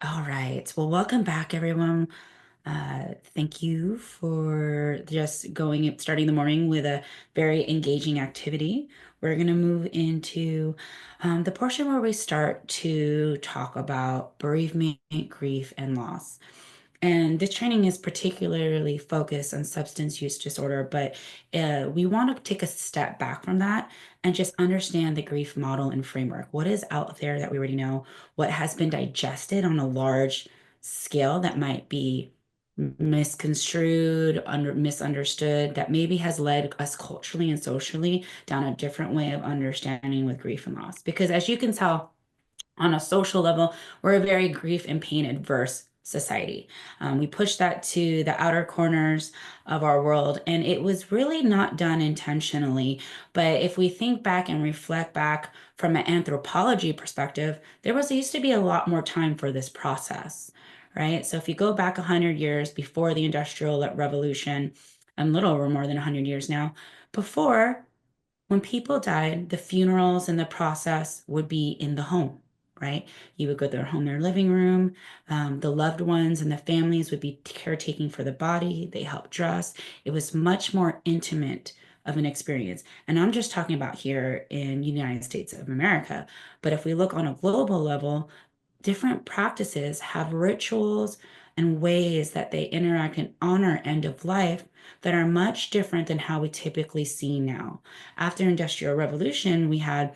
All right. Well, welcome back, everyone. Thank you for just starting the morning with a very engaging activity. We're going to move into the portion where we start to talk about bereavement, grief, and loss. And this training is particularly focused on substance use disorder, but we want to take a step back from that and just understand the grief model and framework. What is out there that we already know? What has been digested on a large scale that might be misconstrued, misunderstood, that maybe has led us culturally and socially down a different way of understanding with grief and loss. Because as you can tell, on a social level, we're a very grief and pain adverse society. We push that to the outer corners of our world, and it was really not done intentionally. But if we think back and reflect back from an anthropology perspective, there used to be a lot more time for this process, right? So if you go back 100 years before the Industrial Revolution, a little over more than 100 years now, before when people died, the funerals and the process would be in the home, right? You would go to their home, their living room. The loved ones and the families would be caretaking for the body. They helped dress. It was much more intimate of an experience. And I'm just talking about here in the United States of America. But if we look on a global level, different practices have rituals and ways that they interact and honor end of life that are much different than how we typically see now. After Industrial Revolution, we had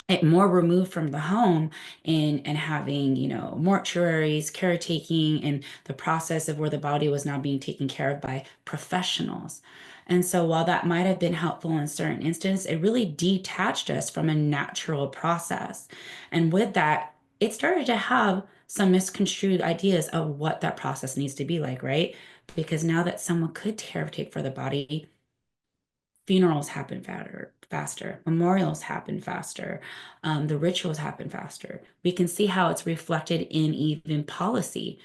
it more removed from the home and having, mortuaries, caretaking, and the process of where the body was now being taken care of by professionals. And so while that might have been helpful in certain instances, it really detached us from a natural process. And with that, it started to have some misconstrued ideas of what that process needs to be like, right? Because now that someone could caretake for the body, funerals happen faster, memorials happen faster, the rituals happen faster. We can see how it's reflected in even policy.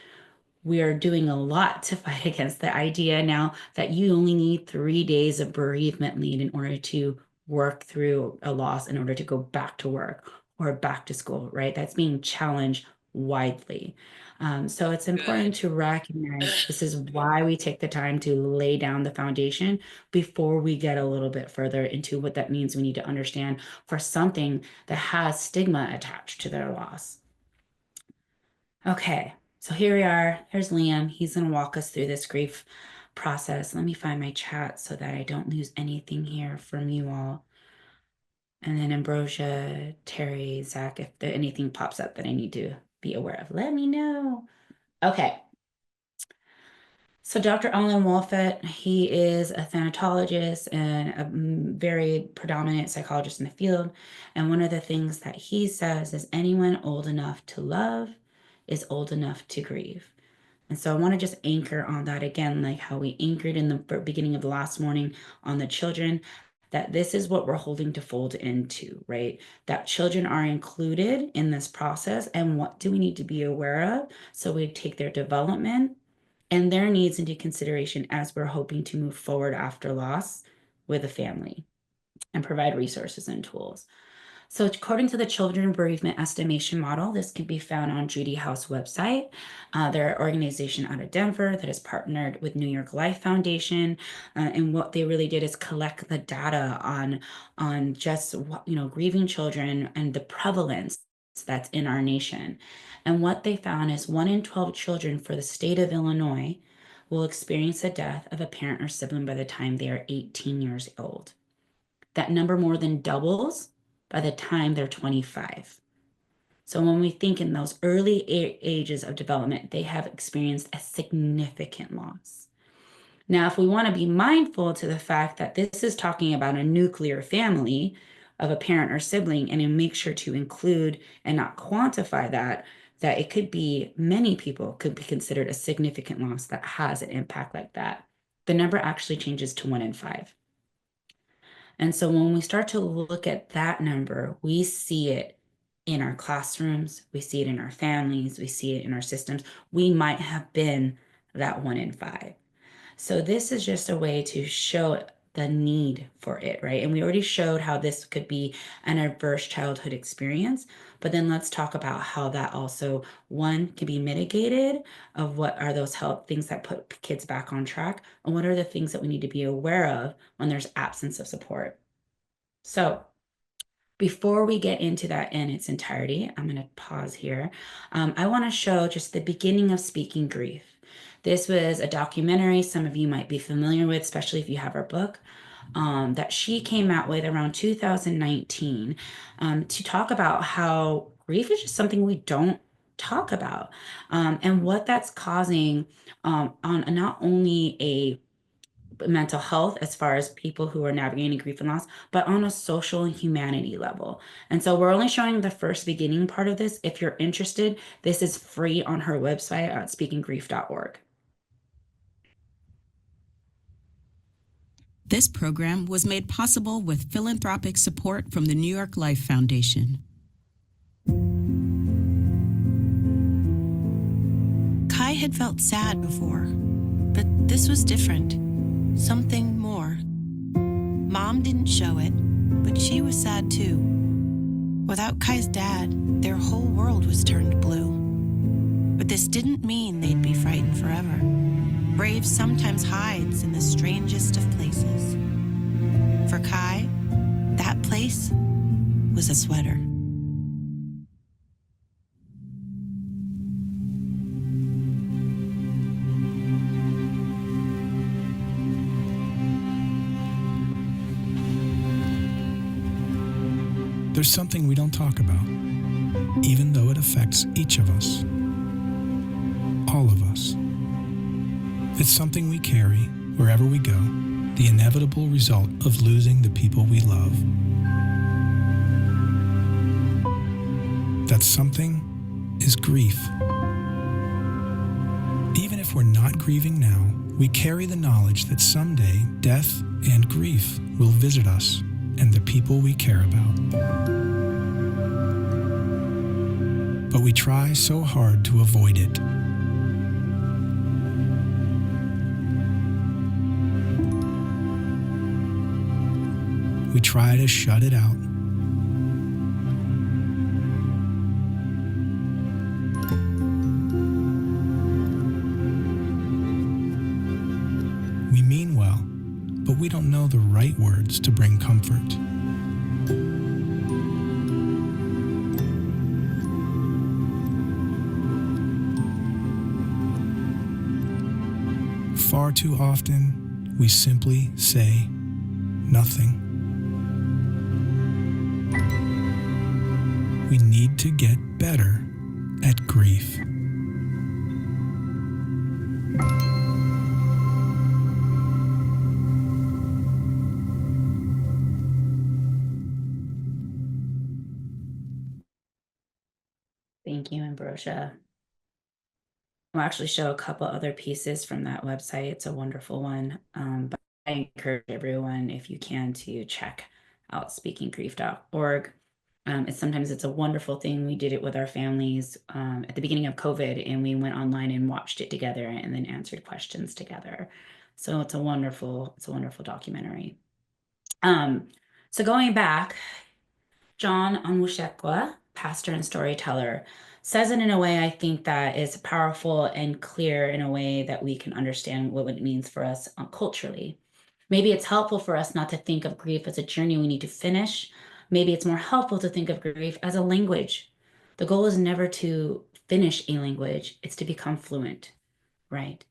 We are doing a lot to fight against the idea now that you only need 3 days of bereavement leave in order to work through a loss in order to go back to work or back to school, right? That's being challenged widely. So it's important Good. to recognize this is why we take the time to lay down the foundation before we get a little bit further into what that means. We need to understand for something that has stigma attached to their loss. Okay, so here we are. Here's Liam. He's going to walk us through this grief process. Let me find my chat so that I don't lose anything here from you all. And then Ambrosia, Terry, Zach, if anything pops up that I need to be aware of, let me know. Okay, so Dr. Alan Wolfett, he is a thanatologist and a very predominant psychologist in the field. And one of the things that he says is anyone old enough to love is old enough to grieve. And so I want to just anchor on that again, like how we anchored in the beginning of the last morning on the children, that this is what we're holding to fold into, right? That children are included in this process. And what do we need to be aware of? So we take their development and their needs into consideration as we're hoping to move forward after loss with a family and provide resources and tools. So according to the Children Bereavement Estimation Model, this can be found on Judy House website. They're an organization out of Denver that has partnered with New York Life Foundation, and what they really did is collect the data on just grieving children and the prevalence that's in our nation. And what they found is 1 in 12 children for the state of Illinois will experience the death of a parent or sibling by the time they are 18 years old. That number more than doubles by the time they're 25. So when we think in those early ages of development, they have experienced a significant loss. Now, if we want to be mindful to the fact that this is talking about a nuclear family of a parent or sibling, and make sure to include and not quantify that it could be many people could be considered a significant loss that has an impact like that. The number actually changes to 1 in 5. And so when we start to look at that number, we see it in our classrooms, we see it in our families, we see it in our systems. We might have been that 1 in 5. So this is just a way to show the need for it, right? And we already showed how this could be an adverse childhood experience, but then let's talk about how that also, one, can be mitigated, of what are those help things that put kids back on track, and what are the things that we need to be aware of when there's absence of support. So before we get into that in its entirety, I'm going to pause here. I want to show just the beginning of Speaking Grief. This was a documentary some of you might be familiar with, especially if you have our book, that she came out with around 2019, to talk about how grief is just something we don't talk about, and what that's causing, on not only a mental health as far as people who are navigating grief and loss, but on a social and humanity level. And so we're only showing the first beginning part of this. If you're interested, this is free on her website at speakinggrief.org. This program was made possible with philanthropic support from the New York Life Foundation. Kai had felt sad before, but this was different. Something more. Mom didn't show it, but she was sad too. Without Kai's dad, their whole world was turned blue. But this didn't mean they'd be frightened forever. Brave sometimes hides in the strangest of places. For Kai, that place was a sweater. There's something we don't talk about, even though it affects each of us. All of us. It's something we carry wherever we go, the inevitable result of losing the people we love. That something is grief. Even if we're not grieving now, we carry the knowledge that someday death and grief will visit us and the people we care about. But we try so hard to avoid it. We try to shut it out. We mean well, but we don't know the right words to bring comfort. Far too often, we simply say nothing. We need to get better at grief. Thank you, Ambrosia. I'll actually show a couple other pieces from that website. It's a wonderful one. But I encourage everyone, if you can, to check out speakinggrief.org. Sometimes it's a wonderful thing. We did it with our families at the beginning of COVID, and we went online and watched it together and then answered questions together. So it's a wonderful documentary. So going back, John Onwuchekwa, pastor and storyteller, says it in a way I think that is powerful and clear, in a way that we can understand what it means for us culturally. Maybe it's helpful for us not to think of grief as a journey we need to finish. Maybe it's more helpful to think of grief as a language. The goal is never to finish a language, it's to become fluent, right?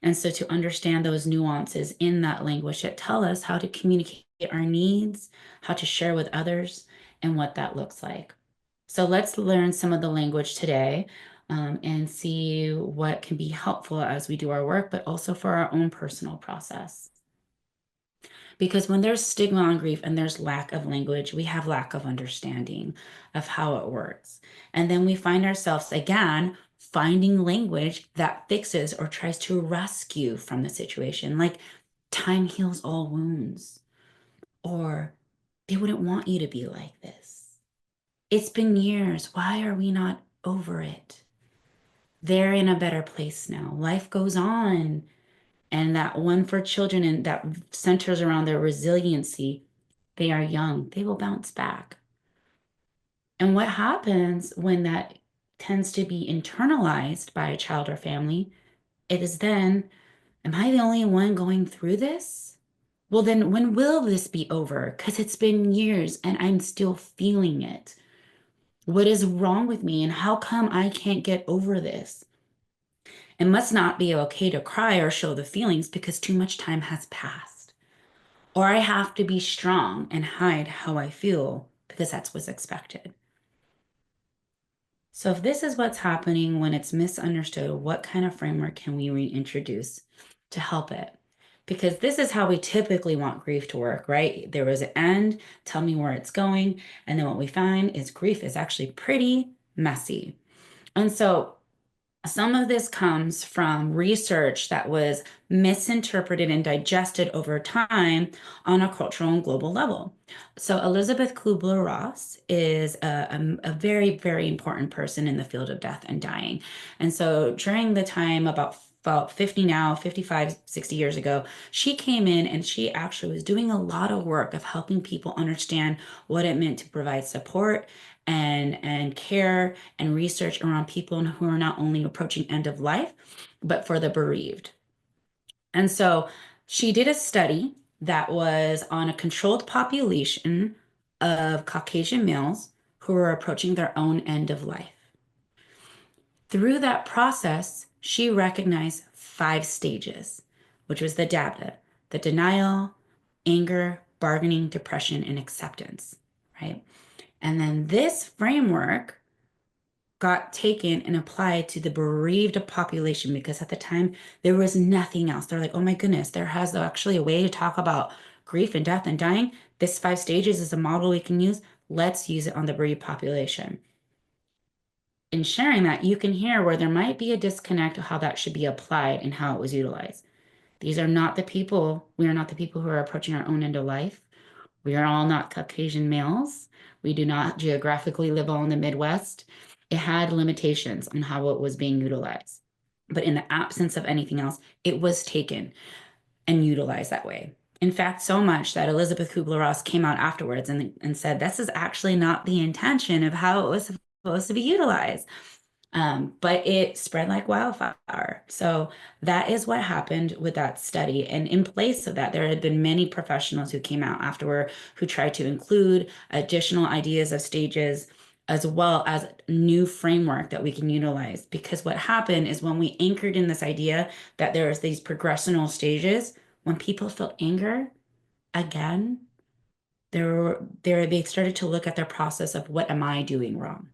And so to understand those nuances in that language that tell us how to communicate our needs, how to share with others, and what that looks like. So let's learn some of the language today, and see what can be helpful as we do our work, but also for our own personal process. Because when there's stigma on grief and there's lack of language, we have lack of understanding of how it works. And then we find ourselves, again, finding language that fixes or tries to rescue from the situation, like time heals all wounds, or they wouldn't want you to be like this. It's been years. Why are we not over it? They're in a better place now. Life goes on. And that one for children and that centers around their resiliency. They are young, they will bounce back. And what happens when that tends to be internalized by a child or family, it is then, am I the only one going through this? Well, then when will this be over? Because it's been years and I'm still feeling it. What is wrong with me? And how come I can't get over this? It must not be okay to cry or show the feelings because too much time has passed. Or I have to be strong and hide how I feel because that's what's expected. So, if this is what's happening when it's misunderstood, what kind of framework can we reintroduce to help it? Because this is how we typically want grief to work, right? There was an end, tell me where it's going. And then what we find is grief is actually pretty messy. And so, some of this comes from research that was misinterpreted and digested over time on a cultural and global level. So, Elizabeth Kubler-Ross is a very, very important person in the field of death and dying. And so, during the time about 50 now, 55, 60 years ago, she came in and she actually was doing a lot of work of helping people understand what it meant to provide support and care and research around people who are not only approaching end of life, but for the bereaved. And so she did a study that was on a controlled population of Caucasian males who were approaching their own end of life. Through that process, she recognized 5 stages, which was the DABDA, the denial, anger, bargaining, depression, and acceptance, right? And then this framework got taken and applied to the bereaved population because at the time there was nothing else. They're like, oh my goodness, there has actually a way to talk about grief and death and dying. This 5 stages is a model we can use. Let's use it on the bereaved population. In sharing that, you can hear where there might be a disconnect of how that should be applied and how it was utilized. These are not the people, we are not the people who are approaching our own end of life. We are all not Caucasian males. We do not geographically live all in the Midwest. It had limitations on how it was being utilized. But in the absence of anything else, it was taken and utilized that way. In fact, so much that Elizabeth Kubler-Ross came out afterwards and said, this is actually not the intention of how it was supposed to be utilized. But it spread like wildfire. So that is what happened with that study. And in place of that, there had been many professionals who came out afterward who tried to include additional ideas of stages as well as new framework that we can utilize. Because what happened is when we anchored in this idea that there is these progressional stages, when people felt anger again, they started to look at their process of what am I doing wrong?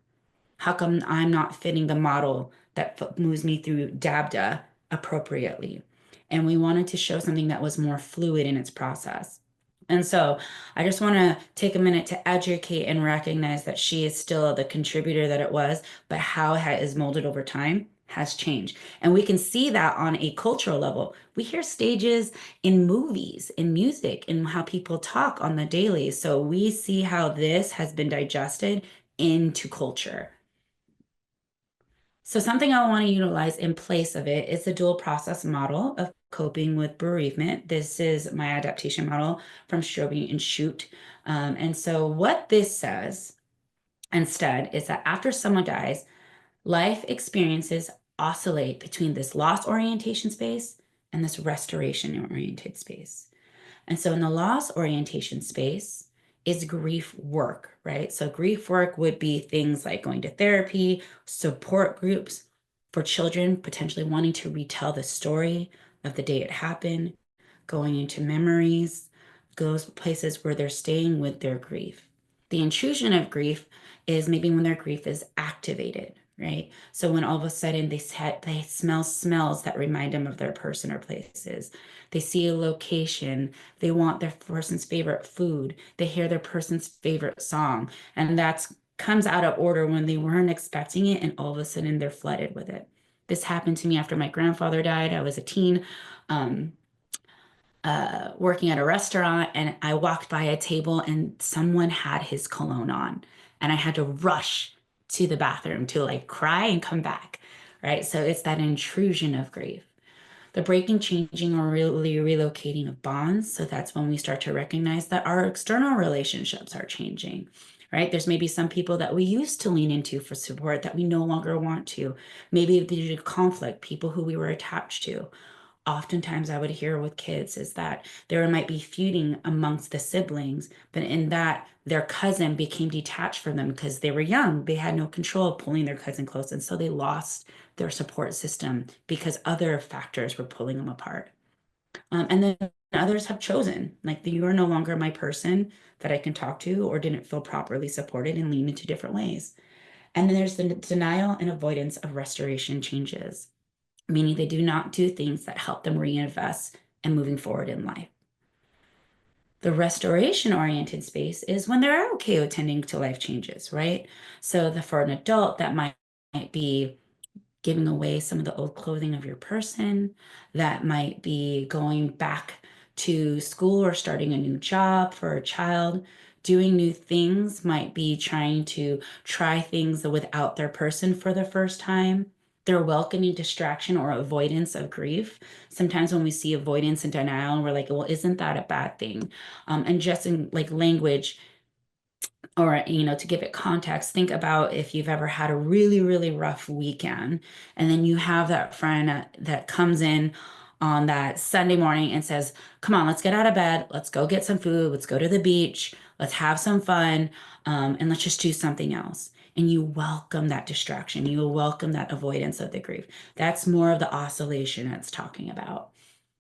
How come I'm not fitting the model that moves me through DABDA appropriately? And we wanted to show something that was more fluid in its process. And so I just want to take a minute to educate and recognize that she is still the contributor that it was, but how it is molded over time has changed. And we can see that on a cultural level. We hear stages in movies, in music, in how people talk on the daily. So we see how this has been digested into culture. So something I want to utilize in place of it is the dual process model of coping with bereavement. This is my adaptation model from Strobe and Shute. And so what this says instead is that after someone dies, life experiences oscillate between this loss orientation space and this restoration oriented space. And so in the loss orientation space is grief work, right? So grief work would be things like going to therapy, support groups for children, potentially wanting to retell the story of the day it happened, going into memories, goes places where they're staying with their grief. The intrusion of grief is maybe when their grief is activated, right? So when all of a sudden they smell smells that remind them of their person or places. They see a location, they want their person's favorite food, they hear their person's favorite song, and that comes out of order when they weren't expecting it, and all of a sudden they're flooded with it. This happened to me after my grandfather died. I was a teen. Working at a restaurant, and I walked by a table and someone had his cologne on, and I had to rush to the bathroom to like cry and come back, right? So it's that intrusion of grief. The breaking, changing, or really relocating of bonds. So that's when we start to recognize that our external relationships are changing, right? There's maybe some people that we used to lean into for support that we no longer want to. Maybe due to conflict, people who we were attached to. Oftentimes I would hear with kids is that there might be feuding amongst the siblings, but in that their cousin became detached from them because they were young. They had no control of pulling their cousin close. And so they lost their support system because other factors were pulling them apart. And then others have chosen, like, you are no longer my person that I can talk to or didn't feel properly supported and lean into different ways. And then there's the denial and avoidance of restoration changes, meaning they do not do things that help them reinvest and moving forward in life. The restoration oriented space is when they're okay with tending to life changes, right? So for an adult, that might be giving away some of the old clothing of your person. That might be going back to school or starting a new job for a child. Doing new things might be trying to try things without their person for the first time. They're welcoming distraction or avoidance of grief. Sometimes when we see avoidance and denial, we're like, well, isn't that a bad thing? And just in like language, or to give it context, think about if you've ever had a really, really rough weekend, and then you have that friend that comes in on that Sunday morning and says, come on, let's get out of bed, let's go get some food, let's go to the beach, let's have some fun, and let's just do something else. And you welcome that distraction, you welcome that avoidance of the grief. That's more of the oscillation it's talking about.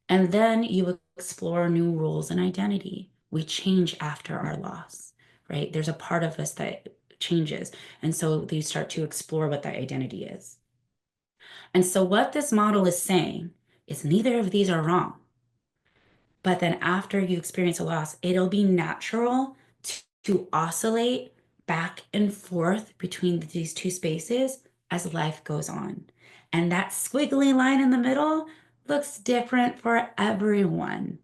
And then you explore new roles and identity. We change after our loss, right? There's a part of us that changes. And so you start to explore what that identity is. And so, what this model is saying is neither of these are wrong. But then, after you experience a loss, it'll be natural to oscillate back and forth between these two spaces as life goes on. And that squiggly line in the middle looks different for everyone,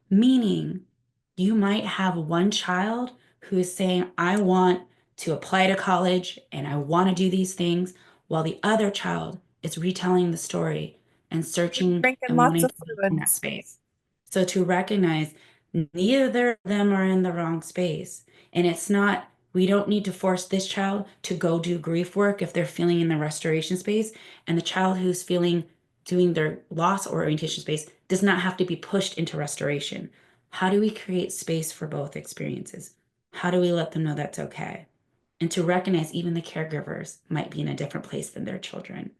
meaning you might have one child who is saying, I want to apply to college and I want to do these things, while the other child is retelling the story and searching Drinking and lots wanting of to be in fluid. that space. So to recognize neither of them are in the wrong space. And it's not, we don't need to force this child to go do grief work if they're feeling in the restoration space. And the child who's feeling doing their loss orientation space does not have to be pushed into restoration. How do we create space for both experiences? How do we let them know that's okay? And to recognize even the caregivers might be in a different place than their children.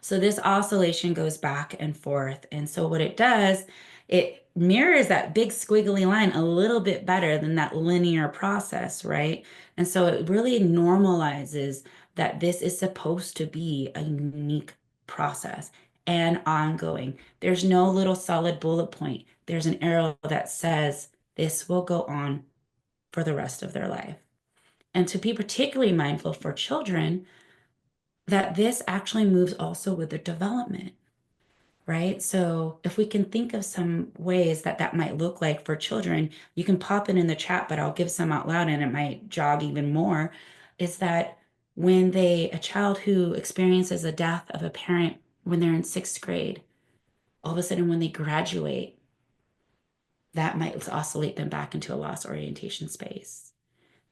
So this oscillation goes back and forth. And so what it does, it mirrors that big squiggly line a little bit better than that linear process, right? And so it really normalizes that this is supposed to be a unique process and ongoing. There's no little solid bullet point. There's an arrow that says this will go on for the rest of their life. And to be particularly mindful for children, that this actually moves also with the development, right? So if we can think of some ways that that might look like for children, you can pop it in the chat, but I'll give some out loud and it might jog even more, is that when a child who experiences a death of a parent when they're in sixth grade, all of a sudden when they graduate, that might oscillate them back into a loss orientation space.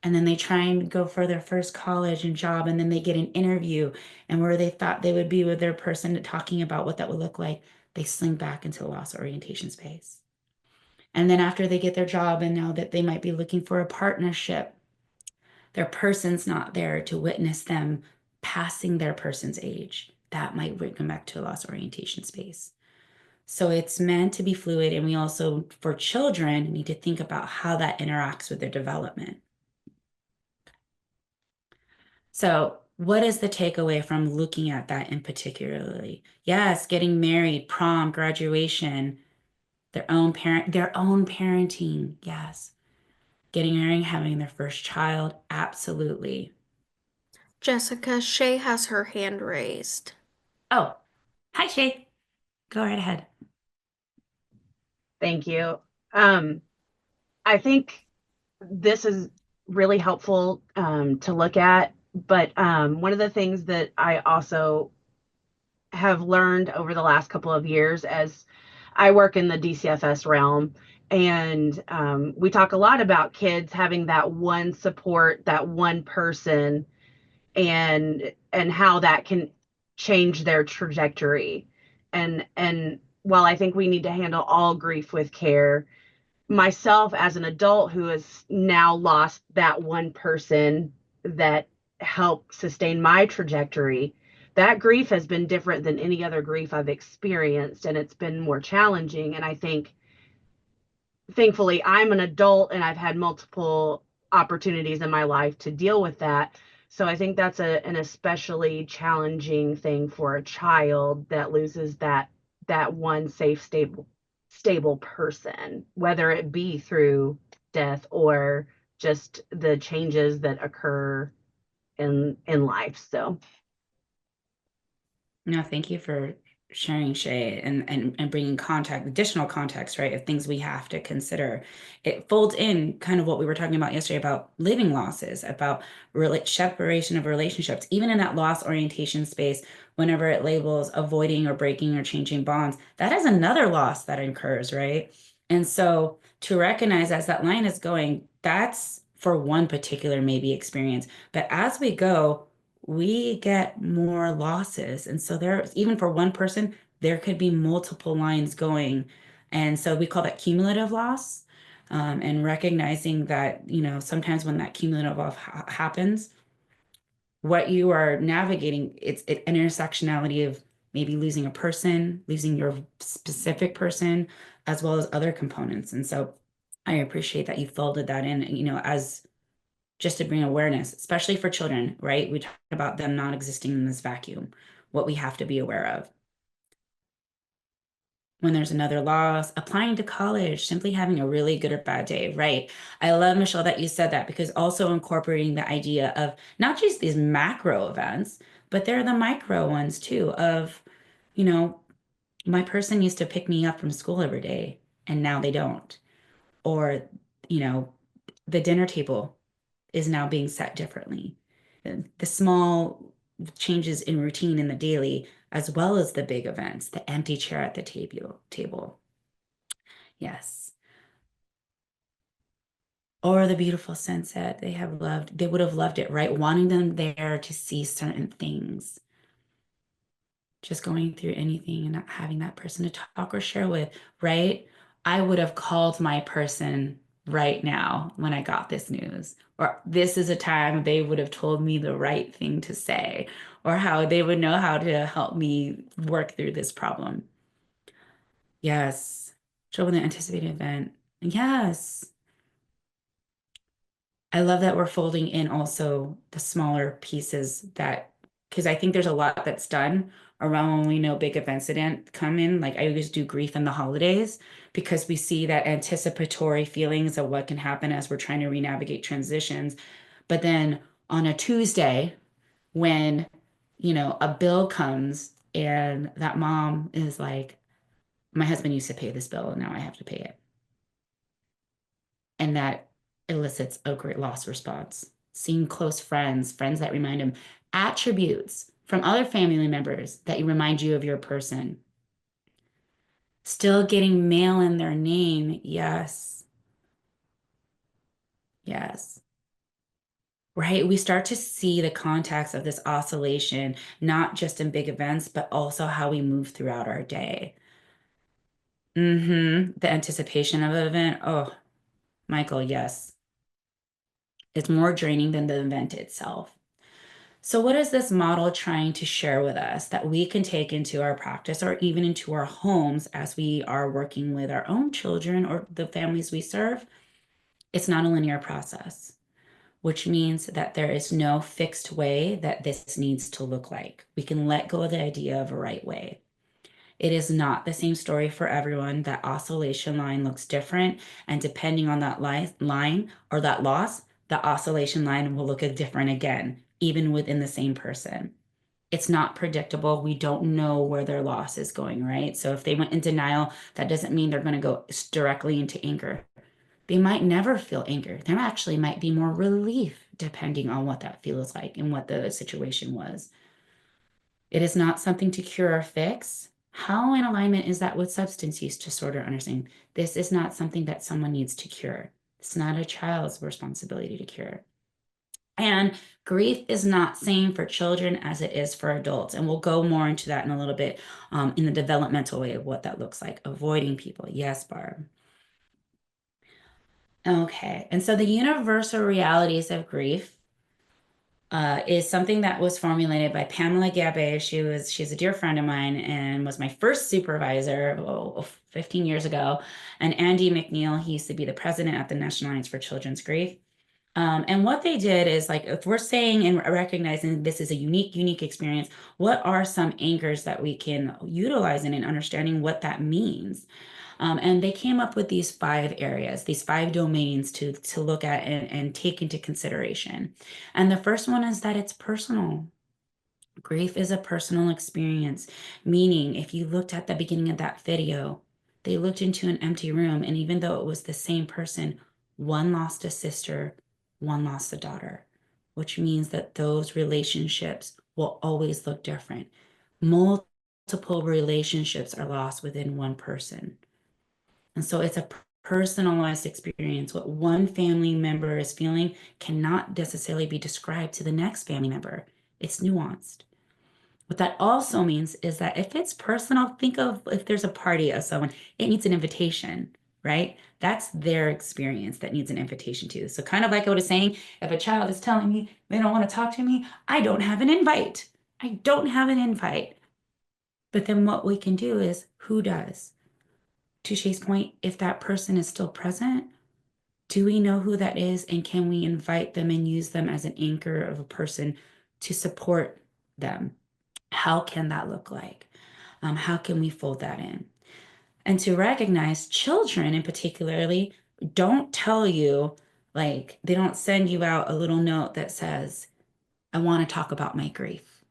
And then they try and go for their first college and job, and then they get an interview, and where they thought they would be with their person talking about what that would look like, they sling back into the loss orientation space. And then after they get their job and now that they might be looking for a partnership, their person's not there to witness them passing their person's age. That might bring them back to a loss orientation space. So it's meant to be fluid. And we also, for children, need to think about how that interacts with their development. So, what is the takeaway from looking at that in particularly? Yes, getting married, prom, graduation, their own parenting. Yes. Getting married, having their first child, absolutely. Jessica, Shay has her hand raised. Oh, hi Shay. Go right ahead. Thank you. Um, I think this is really helpful to look at, but one of the things that I also have learned over the last couple of years as I work in the DCFS realm. And we talk a lot about kids having that one support, that one person, and how that can change their trajectory. And while I think we need to handle all grief with care, myself as an adult who has now lost that one person that helped sustain my trajectory, that grief has been different than any other grief I've experienced, and it's been more challenging. And I think, thankfully, I'm an adult and I've had multiple opportunities in my life to deal with that. So I think that's an especially challenging thing for a child that loses that one safe, stable person, whether it be through death or just the changes that occur in life. So No, thank you for sharing, Shay, and bringing contact, additional context, right, of things we have to consider. It folds in kind of what we were talking about yesterday about living losses, about separation of relationships, even in that loss orientation space, whenever it labels avoiding or breaking or changing bonds, that is another loss that occurs, right? And so to recognize as that line is going, that's for one particular maybe experience. But as we go, we get more losses. And so there, even for one person, there could be multiple lines going. And so we call that cumulative loss. And recognizing that, sometimes when that cumulative loss happens, what you are navigating, it's an intersectionality of maybe losing a person, losing your specific person, as well as other components. And so I appreciate that you folded that in, as just to bring awareness, especially for children, right? We talk about them not existing in this vacuum, what we have to be aware of. When there's another loss, applying to college, simply having a really good or bad day, right? I love, Michelle, that you said that, because also incorporating the idea of not just these macro events, but they're the micro ones too, of, you know, my person used to pick me up from school every day and now they don't. Or, you know, the dinner table is now being set differently. The small changes in routine in the daily, as well as the big events, the empty chair at the table. Yes. Or the beautiful sunset they would have loved it, right? Wanting them there to see certain things. Just going through anything and not having that person to talk or share with, right? I would have called my person right now when I got this news, or this is a time they would have told me the right thing to say, or how they would know how to help me work through this problem. Yes. Show the anticipated event. Yes. I love that we're folding in also the smaller pieces that, because I think there's a lot that's done around when we know big events didn't come in. Like I always do grief in the holidays because we see that anticipatory feelings of what can happen as we're trying to renavigate transitions. But then on a Tuesday, when, a bill comes and that mom is like, my husband used to pay this bill and now I have to pay it. And that elicits a great loss response. Seeing close friends that remind him, attributes from other family members that remind you of your person. Still getting mail in their name. Yes. Yes. Right. We start to see the context of this oscillation, not just in big events, but also how we move throughout our day. The anticipation of an event. Oh, Michael, yes. It's more draining than the event itself. So, what is this model trying to share with us that we can take into our practice or even into our homes as we are working with our own children or the families we serve? It's not a linear process, which means that there is no fixed way that this needs to look like. We can let go of the idea of a right way. It is not the same story for everyone. That oscillation line looks different. And depending on that line or that loss, the oscillation line will look different again, even within the same person. It's not predictable. We don't know where their loss is going, right? So if they went in denial, that doesn't mean they're going to go directly into anger. They might never feel anger. There actually might be more relief depending on what that feels like and what the situation was. It is not something to cure or fix. How in alignment is that with substance use disorder? Understanding this is not something that someone needs to cure. It's not a child's responsibility to cure. And grief is not same for children as it is for adults. And we'll go more into that in a little bit in the developmental way of what that looks like. Avoiding people. Yes, Barb. Okay. And so the universal realities of grief is something that was formulated by Pamela Gabay. She's a dear friend of mine and was my first supervisor 15 years ago. And Andy McNeil, he used to be the president at the National Alliance for Children's Grief. And what they did is like, if we're saying and recognizing this is a unique experience, what are some anchors that we can utilize in understanding what that means? And they came up with these 5 areas, these 5 domains to look at and take into consideration. And the first one is that it's personal. Grief is a personal experience, meaning if you looked at the beginning of that video, they looked into an empty room, and even though it was the same person, one lost a sister, one lost a daughter, which means that those relationships will always look different. Multiple relationships are lost within one person. And so it's a personalized experience. What one family member is feeling cannot necessarily be described to the next family member. It's nuanced. What that also means is that if it's personal, think of if there's a party of someone, it needs an invitation, right? That's their experience that needs an invitation to. So, kind of like I was saying, if a child is telling me they don't want to talk to me, I don't have an invite. I don't have an invite. But then what we can do is who does? To Shay's point, if that person is still present, do we know who that is? And can we invite them and use them as an anchor of a person to support them? How can that look like? How can we fold that in? And to recognize children in particularly don't tell you, like, they don't send you out a little note that says, I want to talk about my grief.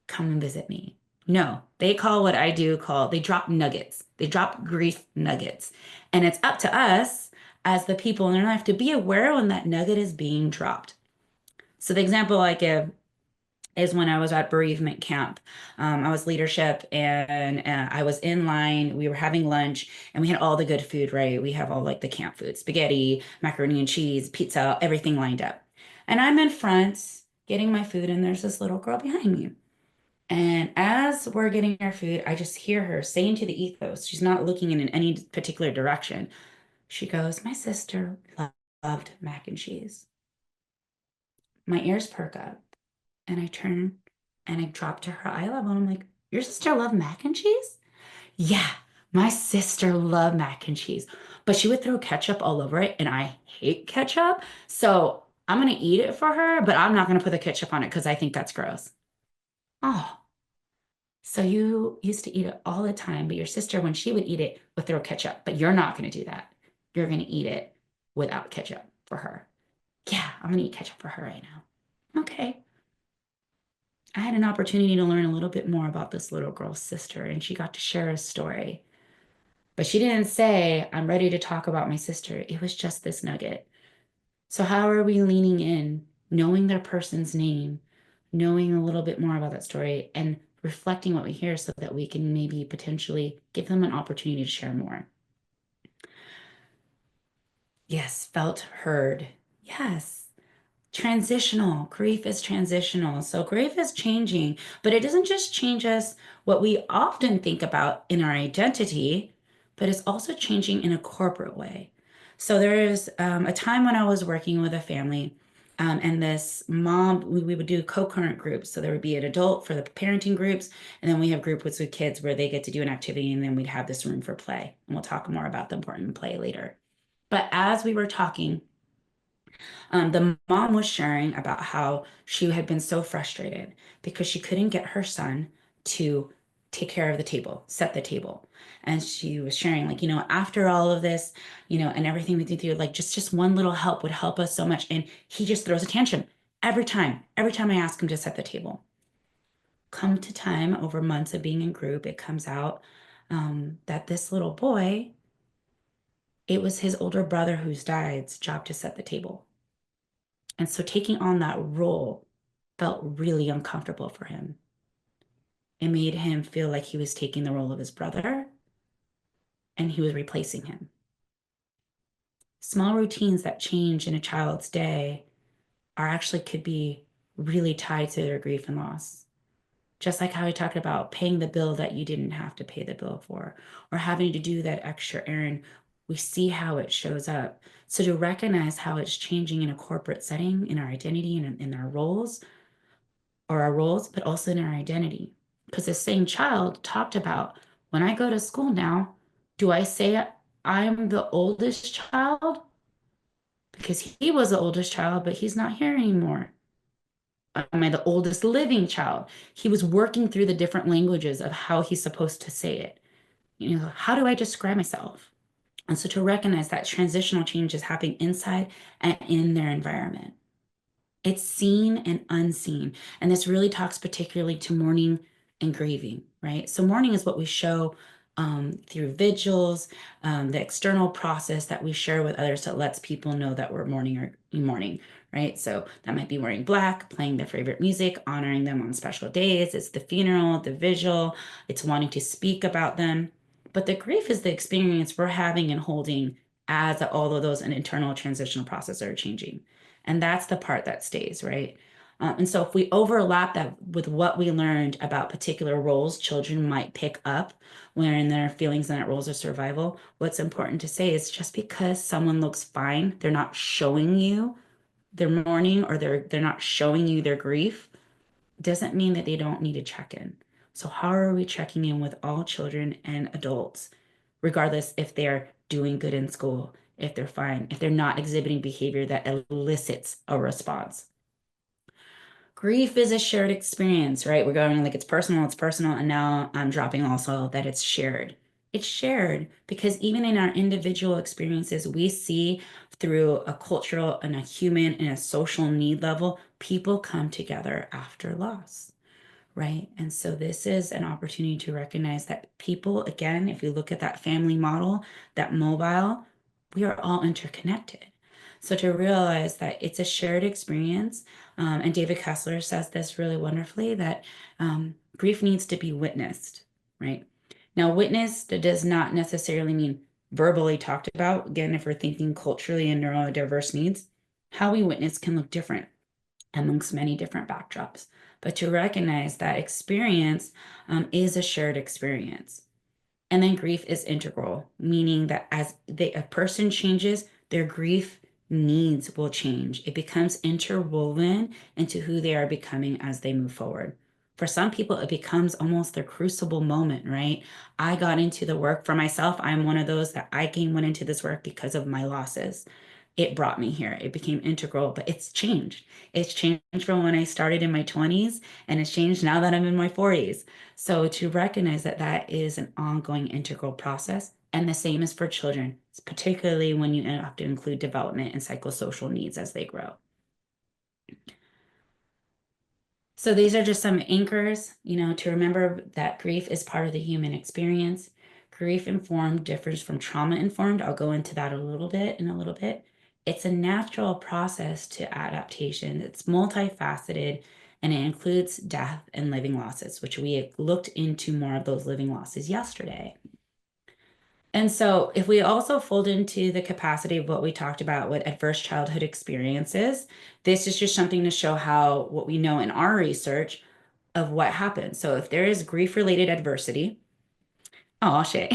Come and visit me. No, they call what I do call, they drop nuggets. They drop grief nuggets. And it's up to us as the people in their life to be aware when that nugget is being dropped. So the example I give is when I was at bereavement camp. I was leadership and I was in line. We were having lunch and we had all the good food, right? We have all like the camp food, spaghetti, macaroni and cheese, pizza, everything lined up. And I'm in front getting my food and there's this little girl behind me. And as we're getting our food, I just hear her saying to the ethos, she's not looking in any particular direction. She goes, my sister loved mac and cheese. My ears perk up. And I turn and I drop to her eye level. And I'm like, your sister loved mac and cheese? Yeah, my sister loved mac and cheese, but she would throw ketchup all over it. And I hate ketchup. So I'm going to eat it for her, but I'm not going to put the ketchup on it because I think that's gross. Oh, so you used to eat it all the time, but your sister, when she would eat it, would throw ketchup, but you're not going to do that. You're going to eat it without ketchup for her. Yeah, I'm going to eat ketchup for her right now. Okay. I had an opportunity to learn a little bit more about this little girl's sister, and she got to share a story. But she didn't say, I'm ready to talk about my sister. It was just this nugget. So, how are we leaning in, knowing their person's name, knowing a little bit more about that story, and reflecting what we hear so that we can maybe potentially give them an opportunity to share more? Yes, felt heard. Yes. Transitional. Grief is transitional. So grief is changing, but it doesn't just change us what we often think about in our identity, but it's also changing in a corporate way. So there's a time when I was working with a family, and this mom, we would do co-current groups. So there would be an adult for the parenting groups, and then we have groups with kids where they get to do an activity, and then we'd have this room for play. And we'll talk more about the important play later. But as we were talking, the mom was sharing about how she had been so frustrated because she couldn't get her son to take care of the table, set the table. And she was sharing, like, after all of this, and everything we did through, like, just one little help would help us so much. And he just throws a tantrum every time I ask him to set the table. Come to time over months of being in group, it comes out that this little boy, it was his older brother who's died's job to set the table. And so taking on that role felt really uncomfortable for him. It made him feel like he was taking the role of his brother and he was replacing him. Small routines that change in a child's day are actually could be really tied to their grief and loss. Just like how I talked about paying the bill that you didn't have to pay the bill for, or having to do that extra errand, we see how it shows up. So to recognize how it's changing in a corporate setting, in our identity and in our roles, or our roles, but also in our identity. Because the same child talked about, when I go to school now, do I say I'm the oldest child? Because he was the oldest child, but he's not here anymore. Am I the oldest living child? He was working through the different languages of how he's supposed to say it. How do I describe myself? And so to recognize that transitional change is happening inside and in their environment. It's seen and unseen. And this really talks particularly to mourning and grieving, right? So mourning is what we show through vigils, the external process that we share with others that lets people know that we're mourning, right? So that might be wearing black, playing their favorite music, honoring them on special days. It's the funeral, the vigil, it's wanting to speak about them. But the grief is the experience we're having and holding as all of those an internal transitional process are changing. And that's the part that stays, right? And so if we overlap that with what we learned about particular roles children might pick up when in their feelings and their roles of survival, what's important to say is just because someone looks fine, they're not showing you their mourning or they're not showing you their grief, doesn't mean that they don't need to check in. So how are we checking in with all children and adults, regardless if they're doing good in school, if they're fine, if they're not exhibiting behavior that elicits a response? Grief is a shared experience, right? We're going like it's personal, and now I'm dropping also that it's shared. It's shared because even in our individual experiences, we see through a cultural and a human and a social need level, people come together after loss, right? And so this is an opportunity to recognize that people, again, if you look at that family model, that mobile, we are all interconnected. So to realize that it's a shared experience, and David Kessler says this really wonderfully, that grief needs to be witnessed, right? Now, witnessed does not necessarily mean verbally talked about. Again, if we're thinking culturally and neurodiverse needs, how we witness can look different amongst many different backdrops. But to recognize that experience is a shared experience. And then grief is integral, meaning that as a person changes, their grief needs will change. It becomes interwoven into who they are becoming as they move forward. For some people, it becomes almost their crucible moment, right? I got into the work for myself. I'm one of those that went into this work because of my losses. It brought me here. It became integral, but it's changed. It's changed from when I started in my 20s, and it's changed now that I'm in my 40s. So to recognize that that is an ongoing integral process, and the same is for children, particularly when you have to include development and psychosocial needs as they grow. So these are just some anchors, to remember that grief is part of the human experience. Grief informed differs from trauma informed. I'll go into that in a little bit. It's a natural process to adaptation. It's multifaceted and it includes death and living losses, which we looked into more of those living losses yesterday. And so if we also fold into the capacity of what we talked about with adverse childhood experiences, this is just something to show how what we know in our research of what happens. So if there is grief-related adversity, oh shit,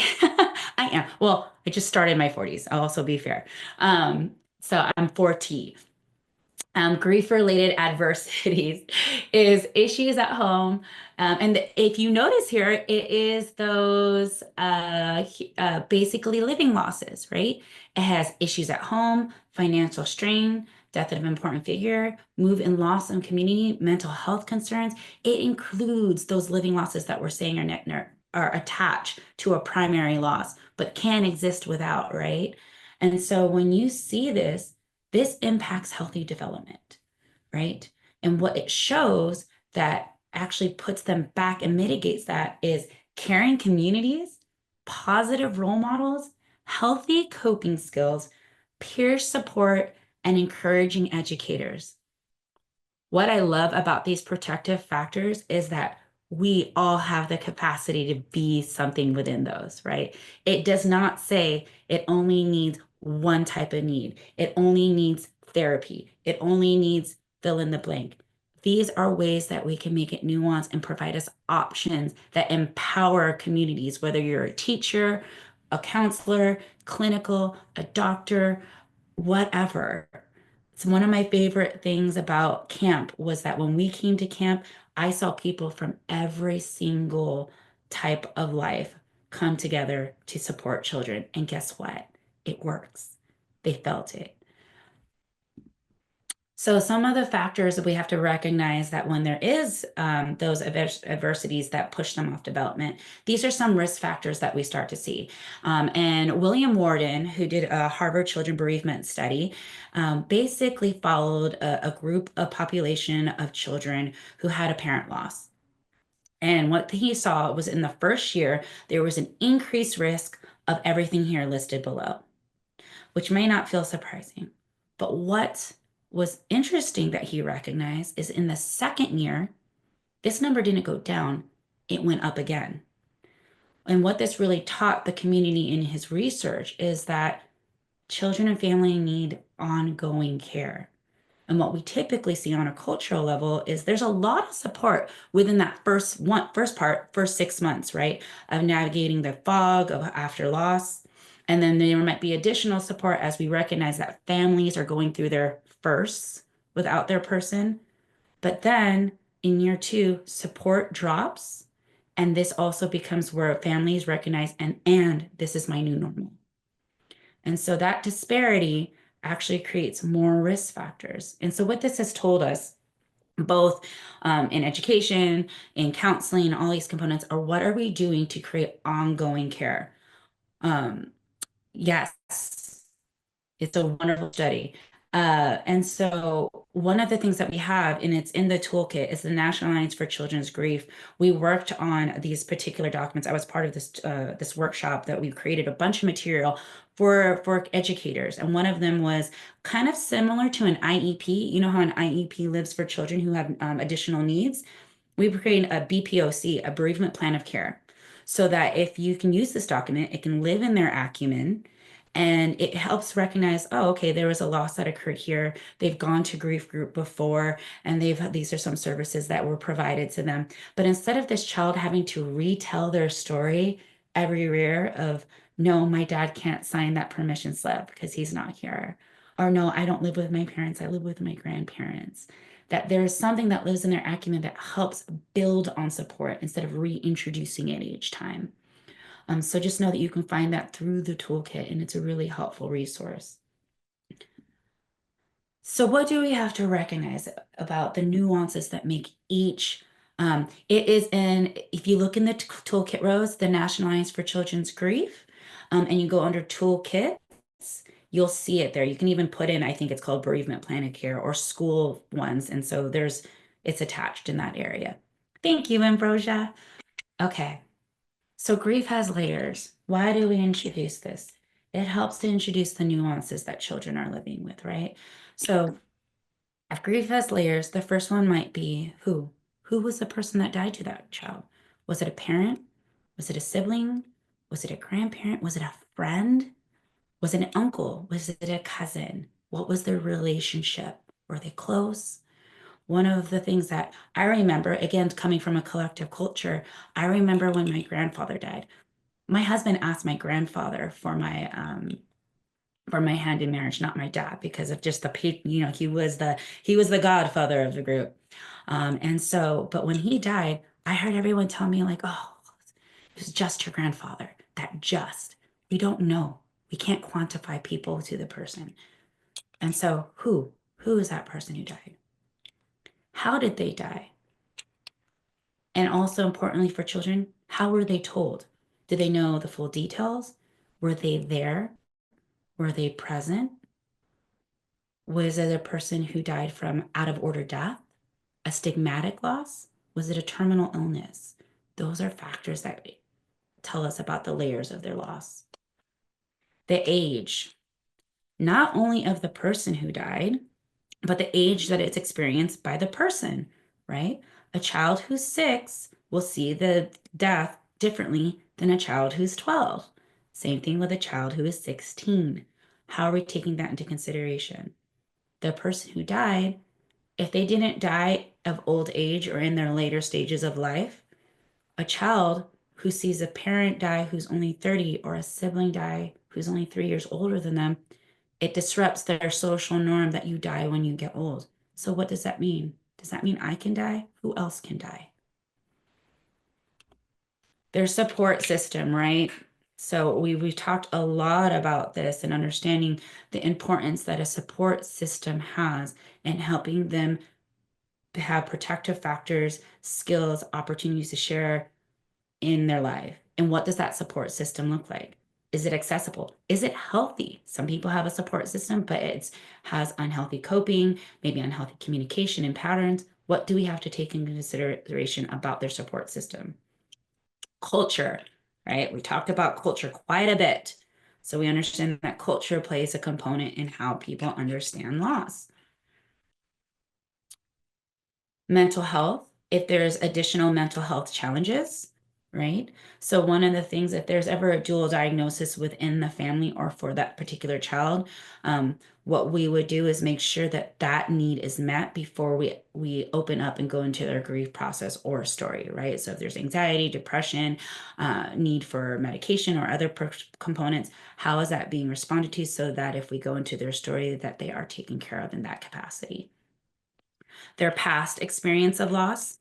I am. Well, I just started my 40s. I'll also be fair. So I'm 40. Grief-related adversities is issues at home. And if you notice here, it is those basically living losses, right? It has issues at home, financial strain, death of an important figure, move and loss in community, mental health concerns. It includes those living losses that we're saying are attached to a primary loss, but can exist without, right? And so when you see this impacts healthy development, right? And what it shows that actually puts them back and mitigates that is caring communities, positive role models, healthy coping skills, peer support, and encouraging educators. What I love about these protective factors is that we all have the capacity to be something within those, right? It does not say it only needs one type of need. It only needs therapy. It only needs fill in the blank. These are ways that we can make it nuanced and provide us options that empower communities, whether you're a teacher, a counselor, clinical, a doctor, whatever. It's one of my favorite things about camp was that when we came to camp, I saw people from every single type of life come together to support children. And guess what? It works. They felt it. So some of the factors that we have to recognize that when there is those adversities that push them off development, these are some risk factors that we start to see. And William Warden, who did a Harvard Children Bereavement Study, basically followed a group of population of children who had a parent loss. And what he saw was in the first year, there was an increased risk of everything here listed below, which may not feel surprising. But what was interesting that he recognized is in the second year, this number didn't go down, it went up again. And what this really taught the community in his research is that children and family need ongoing care. And what we typically see on a cultural level is there's a lot of support within that first 6 months, right? Of navigating the fog of after loss. And then there might be additional support as we recognize that families are going through their firsts without their person. But then in year 2, support drops. And this also becomes where families recognize, and this is my new normal. And so that disparity actually creates more risk factors. And so what this has told us, both in education, in counseling, all these components, are what are we doing to create ongoing care? Yes, it's a wonderful study. And so one of the things that we have, and it's in the toolkit, is the National Alliance for Children's Grief. We worked on these particular documents. I was part of this workshop that we created a bunch of material for educators. And one of them was kind of similar to an IEP. You know how an IEP lives for children who have additional needs? We've created a BPOC, a bereavement plan of care, so that if you can use this document, it can live in their acumen and it helps recognize, oh, okay, there was a loss that occurred here. They've gone to grief group before, and these are some services that were provided to them. But instead of this child having to retell their story every year of, no, my dad can't sign that permission slip because he's not here. Or no, I don't live with my parents, I live with my grandparents. That there's something that lives in their acumen that helps build on support instead of reintroducing it each time. So just know that you can find that through the toolkit, and it's a really helpful resource. So what do we have to recognize about the nuances that make each, it is in, if you look in the toolkit rows, the National Alliance for Children's Grief, and you go under toolkits, you'll see it there. You can even put in, I think it's called bereavement plan of care or school ones. And so it's attached in that area. Thank you, Ambrosia. Okay. So grief has layers. Why do we introduce this? It helps to introduce the nuances that children are living with, right? So if grief has layers, the first one might be who? Who was the person that died to that child? Was it a parent? Was it a sibling? Was it a grandparent? Was it a friend? Was it an uncle? Was it a cousin? What was their relationship? Were they close? One of the things that I remember, again, coming from a collective culture, I remember when my grandfather died. My husband asked my grandfather for my hand in marriage, not my dad, because of just he was the godfather of the group. And so, but when he died, I heard everyone tell me like, oh, it was just your grandfather. We don't know. We can't quantify people to the person. And so who is that person who died? How did they die? And also importantly for children, how were they told? Did they know the full details? Were they there? Were they present? Was it a person who died from out of order death? A stigmatic loss? Was it a terminal illness? Those are factors that tell us about the layers of their loss. The age, not only of the person who died, but the age that it's experienced by the person, right? A child who's 6 will see the death differently than a child who's 12. Same thing with a child who is 16. How are we taking that into consideration? The person who died, if they didn't die of old age or in their later stages of life, a child who sees a parent die who's only 30 or a sibling die who's only 3 years older than them, it disrupts their social norm that you die when you get old. So what does that mean? Does that mean I can die? Who else can die? Their support system, right? So we've talked a lot about this and understanding the importance that a support system has in helping them have protective factors, skills, opportunities to share in their life. And what does that support system look like? Is it accessible? Is it healthy? Some people have a support system, but it has unhealthy coping, maybe unhealthy communication and patterns. What do we have to take into consideration about their support system? Culture, right? We talked about culture quite a bit. So we understand that culture plays a component in how people understand loss. Mental health, if there's additional mental health challenges, right? So one of the things, if there's ever a dual diagnosis within the family or for that particular child, what we would do is make sure that that need is met before we open up and go into their grief process or story, right? So if there's anxiety, depression, need for medication or other components, how is that being responded to so that if we go into their story that they are taken care of in that capacity? Their past experience of loss.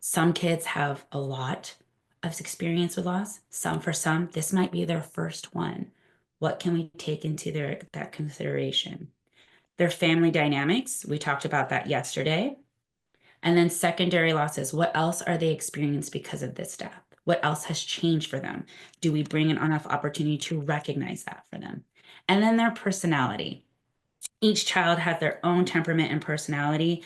Some kids have a lot of experience with loss. For some, this might be their first one. What can we take into that consideration? Their family dynamics. We talked about that yesterday. And then secondary losses. What else are they experiencing because of this death? What else has changed for them? Do we bring in enough opportunity to recognize that for them? And then their personality. Each child has their own temperament and personality.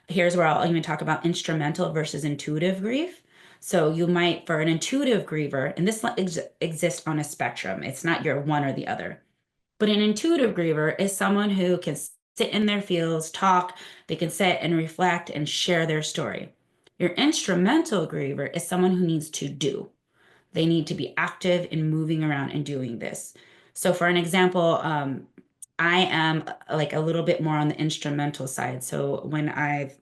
Here's where I'll even talk about instrumental versus intuitive grief. So you might, for an intuitive griever, and this exists on a spectrum, it's not your one or the other, but an intuitive griever is someone who can sit in their fields, talk, they can sit and reflect and share their story. Your instrumental griever is someone who needs to do. They need to be active in moving around and doing this. So for an example, I am like a little bit more on the instrumental side. So when I've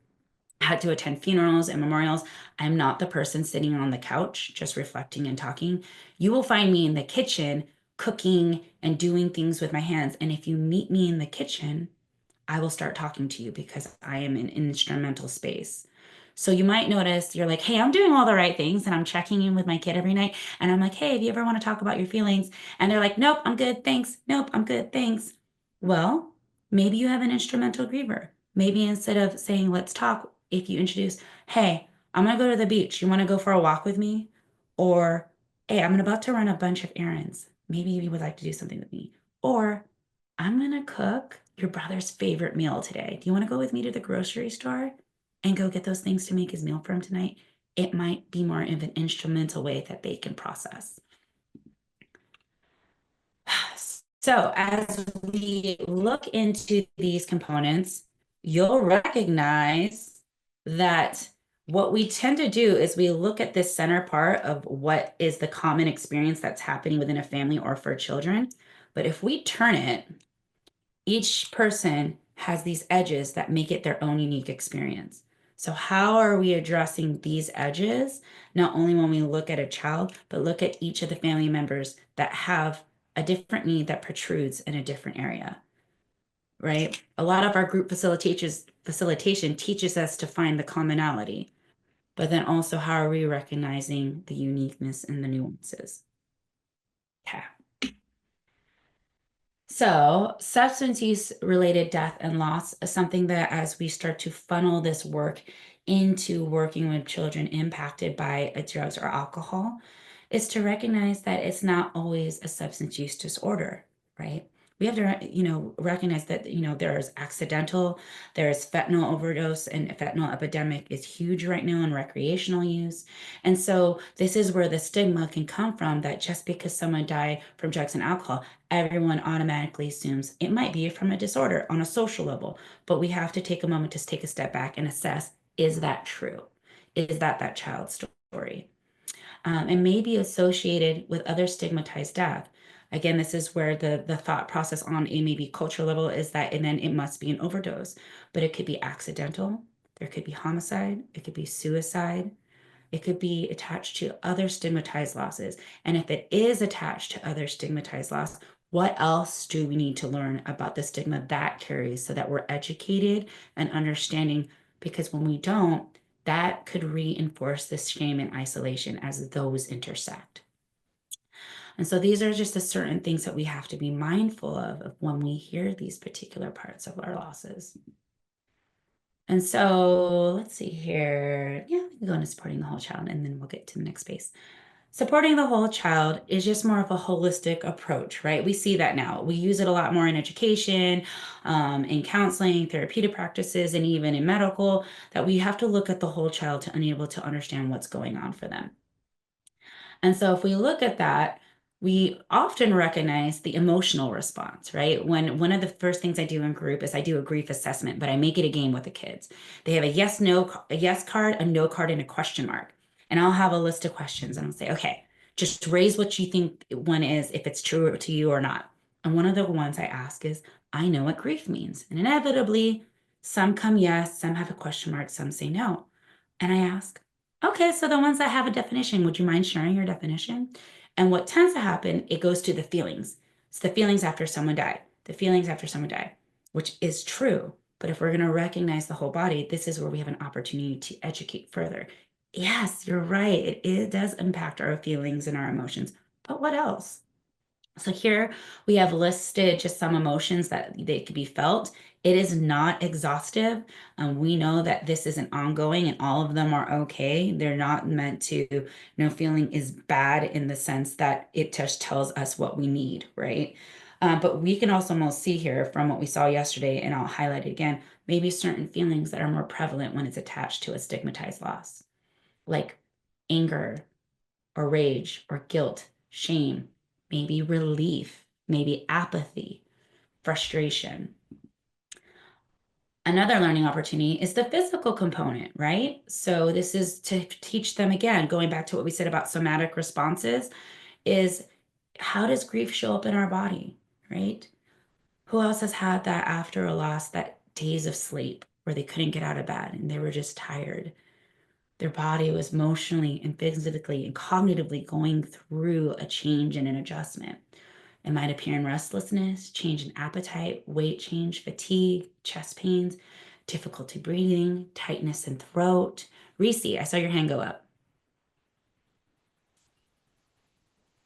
had to attend funerals and memorials, I'm not the person sitting on the couch just reflecting and talking. You will find me in the kitchen cooking and doing things with my hands. And if you meet me in the kitchen, I will start talking to you because I am in an instrumental space. So you might notice you're like, hey, I'm doing all the right things and I'm checking in with my kid every night. And I'm like, hey, if you ever want to talk about your feelings? And they're like, nope, I'm good, thanks. Nope, I'm good, thanks. Well, maybe you have an instrumental griever. Maybe instead of saying, let's talk, if you introduce, hey, I'm going to go to the beach. You want to go for a walk with me? Or, hey, I'm about to run a bunch of errands. Maybe you would like to do something with me. Or, I'm going to cook your brother's favorite meal today. Do you want to go with me to the grocery store and go get those things to make his meal for him tonight? It might be more of an instrumental way that they can process. So as we look into these components, you'll recognize that what we tend to do is we look at this center part of what is the common experience that's happening within a family or for children. But if we turn it, each person has these edges that make it their own unique experience. So how are we addressing these edges? Not only when we look at a child, but look at each of the family members that have a different need that protrudes in a different area, right? A lot of our group facilitation teaches us to find the commonality, but then also how are we recognizing the uniqueness and the nuances? Okay. So, substance use related death and loss is something that as we start to funnel this work into working with children impacted by drugs or alcohol, is to recognize that it's not always a substance use disorder, right? We have to, recognize that, there's accidental, there's fentanyl overdose, and fentanyl epidemic is huge right now in recreational use. And so this is where the stigma can come from that just because someone died from drugs and alcohol, everyone automatically assumes it might be from a disorder on a social level. But we have to take a moment to take a step back and assess, is that true? Is that child's story? story. And may be associated with other stigmatized death. Again, this is where the thought process on a maybe cultural level is that, and then it must be an overdose, but it could be accidental. There could be homicide. It could be suicide. It could be attached to other stigmatized losses. And if it is attached to other stigmatized loss, what else do we need to learn about the stigma that carries so that we're educated and understanding? Because when we don't, that could reinforce the shame and isolation as those intersect. And so these are just the certain things that we have to be mindful of when we hear these particular parts of our losses. And so let's see here. Yeah, we can go into supporting the whole child and then we'll get to the next space. Supporting the whole child is just more of a holistic approach, right? We see that now. We use it a lot more in education, in counseling, therapeutic practices, and even in medical, that we have to look at the whole child to be able to understand what's going on for them. And so if we look at that, we often recognize the emotional response, right? When one of the first things I do in group is I do a grief assessment, but I make it a game with the kids. They have a yes, no, a yes card, a no card, and a question mark. And I'll have a list of questions and I'll say, okay, just raise what you think one is, if it's true to you or not. And one of the ones I ask is, I know what grief means. And inevitably, some come yes, some have a question mark, some say no. And I ask, okay, so the ones that have a definition, would you mind sharing your definition? And what tends to happen, it goes to the feelings. It's the feelings after someone died, the feelings after someone died, which is true. But if we're going to recognize the whole body, this is where we have an opportunity to educate further. Yes, you're right. It does impact our feelings and our emotions. But what else? So here we have listed just some emotions that they could be felt. It is not exhaustive. We know that this is an ongoing and all of them are okay. They're not meant to, no feeling is bad in the sense that it just tells us what we need, right? But we can also most see here from what we saw yesterday, and I'll highlight it again, maybe certain feelings that are more prevalent when it's attached to a stigmatized loss, like anger, or rage or guilt, shame, maybe relief, maybe apathy, frustration. Another learning opportunity is the physical component, right? So this is to teach them again, going back to what we said about somatic responses, is how does grief show up in our body, right? Who else has had that after a loss, that days of sleep where they couldn't get out of bed and they were just tired? Their body was emotionally and physically and cognitively going through a change and an adjustment. It might appear in restlessness, change in appetite, weight change, fatigue, chest pains, difficulty breathing, tightness in throat. Reese, I saw your hand go up.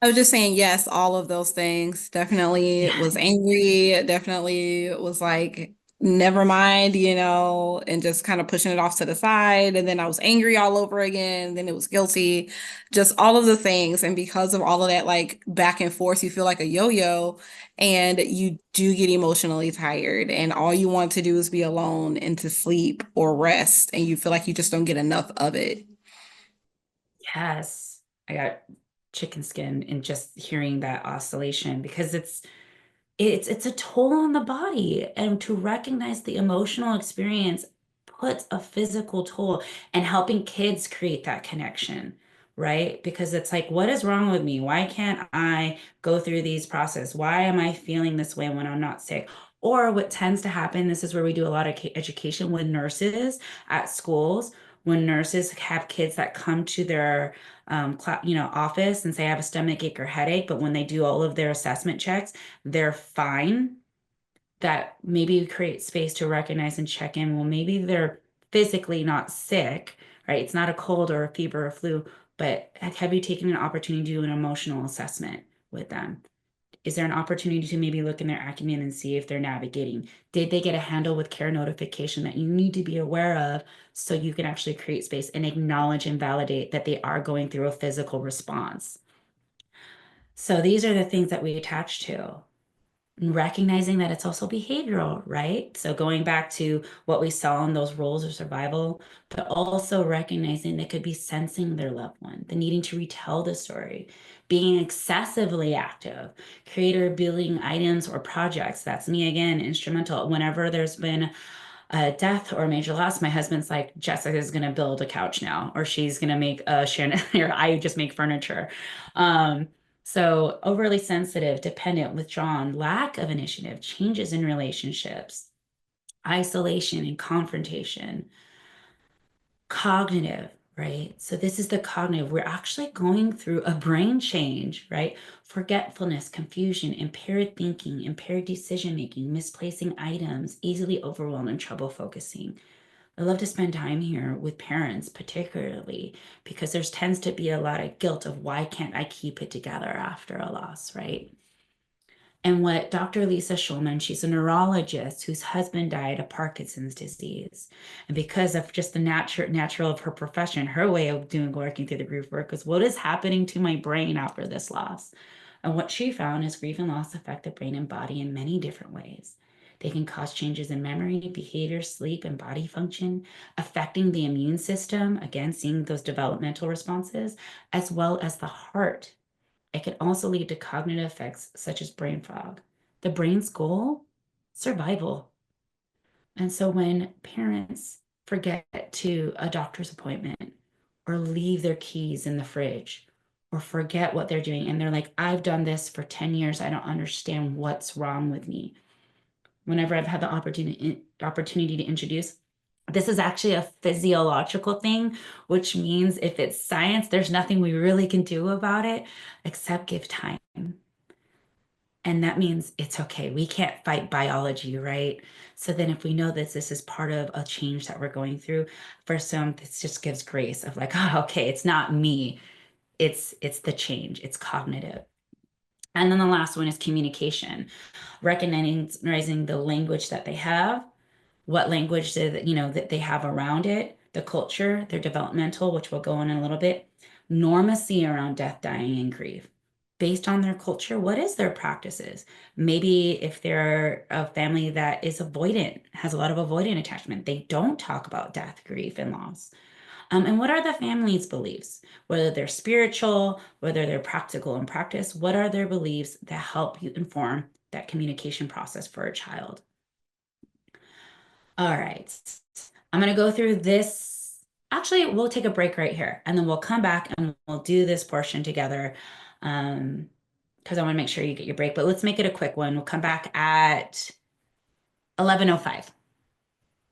I was just saying yes, all of those things. Definitely Yeah. was angry, definitely was like, never mind, and just kind of pushing it off to the side. And then I was angry all over again. Then it was guilty, just all of the things. And because of all of that, like back and forth, you feel like a yo-yo and you do get emotionally tired. And all you want to do is be alone and to sleep or rest. And you feel like you just don't get enough of it. Yes. I got chicken skin in just hearing that oscillation because it's a toll on the body, and to recognize the emotional experience puts a physical toll, and helping kids create that connection, right? Because it's like, what is wrong with me? Why can't I go through these process? Why am I feeling this way when I'm not sick? Or what tends to happen, this is where we do a lot of education with nurses at schools. When nurses have kids that come to their office and say I have a stomach ache or headache, but when they do all of their assessment checks, they're fine, that maybe create space to recognize and check in. Well, maybe they're physically not sick, right? It's not a cold or a fever or flu, but have you taken an opportunity to do an emotional assessment with them? Is there an opportunity to maybe look in their acumen and see if they're navigating? Did they get a handle with care notification that you need to be aware of so you can actually create space and acknowledge and validate that they are going through a physical response? So these are the things that we attach to. Recognizing that it's also behavioral, right? So going back to what we saw in those roles of survival, but also recognizing they could be sensing their loved one, the needing to retell the story, being excessively active, creator building items or projects. That's me again, instrumental. Whenever there's been death or a major loss, my husband's like, Jessica's gonna build a couch now, or she's gonna make a chandelier. I just make furniture. Um, so overly sensitive, dependent, withdrawn, lack of initiative, changes in relationships, isolation and confrontation, cognitive, right? So this is the cognitive. We're actually going through a brain change, right? Forgetfulness, confusion, impaired thinking, impaired decision making, misplacing items, easily overwhelmed, and trouble focusing. I love to spend time here with parents, particularly because there's tends to be a lot of guilt of why can't I keep it together after a loss, right? And what Dr. Lisa Schulman, she's a neurologist whose husband died of Parkinson's disease. And because of just the natural of her profession, her way of doing working through the grief work is what is happening to my brain after this loss. And what she found is grief and loss affect the brain and body in many different ways. They can cause changes in memory, behavior, sleep, and body function, affecting the immune system, again, seeing those developmental responses, as well as the heart. It can also lead to cognitive effects such as brain fog. The brain's goal? Survival. And so when parents forget to a doctor's appointment or leave their keys in the fridge or forget what they're doing and they're like, I've done this for 10 years. I don't understand what's wrong with me. Whenever I've had the opportunity to introduce, this is actually a physiological thing, which means if it's science, there's nothing we really can do about it except give time. And that means it's okay. We can't fight biology, right? So then if we know that this is part of a change that we're going through, for some, this just gives grace of like, oh, okay, it's not me. It's the change. It's cognitive. And then the last one is communication, recognizing the language that they have, what language that they have around it, the culture, their developmental, which we'll go in a little bit, normacy around death, dying, and grief. Based on their culture, what is their practices? Maybe if they're a family that is avoidant, has a lot of avoidant attachment, they don't talk about death, grief, and loss. And what are the family's beliefs? Whether they're spiritual, whether they're practical in practice, what are their beliefs that help you inform that communication process for a child? All right. I'm going to go through this. Actually, we'll take a break right here and then we'll come back and we'll do this portion together. Because I want to make sure you get your break, but let's make it a quick one. We'll come back at 11:05.